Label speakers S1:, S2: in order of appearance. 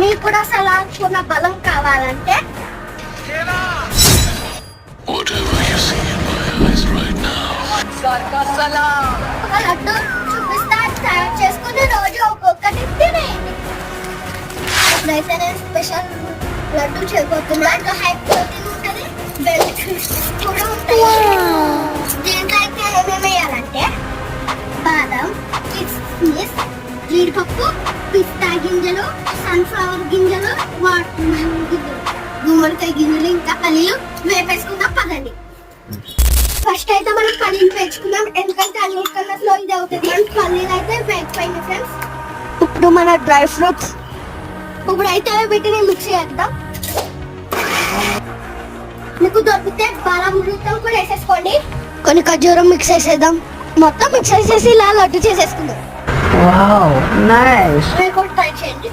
S1: మీకు కూడా సలాడ్ కూర బలం కావాలంటే
S2: Whatever you see in my eyes right now.
S1: ఒక లడ్డు చూపిస్తా, తయారు చేసుకుని రోజు ఒక్కొక్కటి తినేయండి. ఇప్పుడైతే నేను స్పెషల్ లడ్డు చేయబోతున్నా. ఇంకా హై ప్రోటీన్ ఉంటుంది, బెనిఫిట్స్ కూడా ఉంటాయి. దీంట్లో అయితే ఏమేమి వేయాలంటే బాదం, కిస్మిస్, జీడిపప్పు, పిస్తా గింజలు, సన్ఫ్లవర్ గింజలు, వాటర్ గింజలు, గుమ్మడికాయ గింజలు, ఇంకా పల్లీలు వేపేసుకుందాం. పదండి. ఫస్ట్ అయితే మనం పల్లీలు వేసుకుందాం, ఎందుకంటే అన్నిటికన్నా స్లో ఇది అవుతుంది. పల్లీలు అయితే వేగిపోయింది ఫ్రెండ్స్. ఇప్పుడు మన డ్రై ఫ్రూట్స్ ఇప్పుడైతే వీటిని మిక్స్ చేద్దాం. మీకు దొరికితే బాదం మొత్తం కూడా వేసేసుకోండి. కొన్ని ఖర్జూరం మిక్స్ చేసేద్దాం. మొత్తం మిక్స్ చేసేసి ఇలా లడ్డు చేసేసుకుందాం.
S3: Wow, nice.
S1: మీరు కూడా ట్రై చేయండి.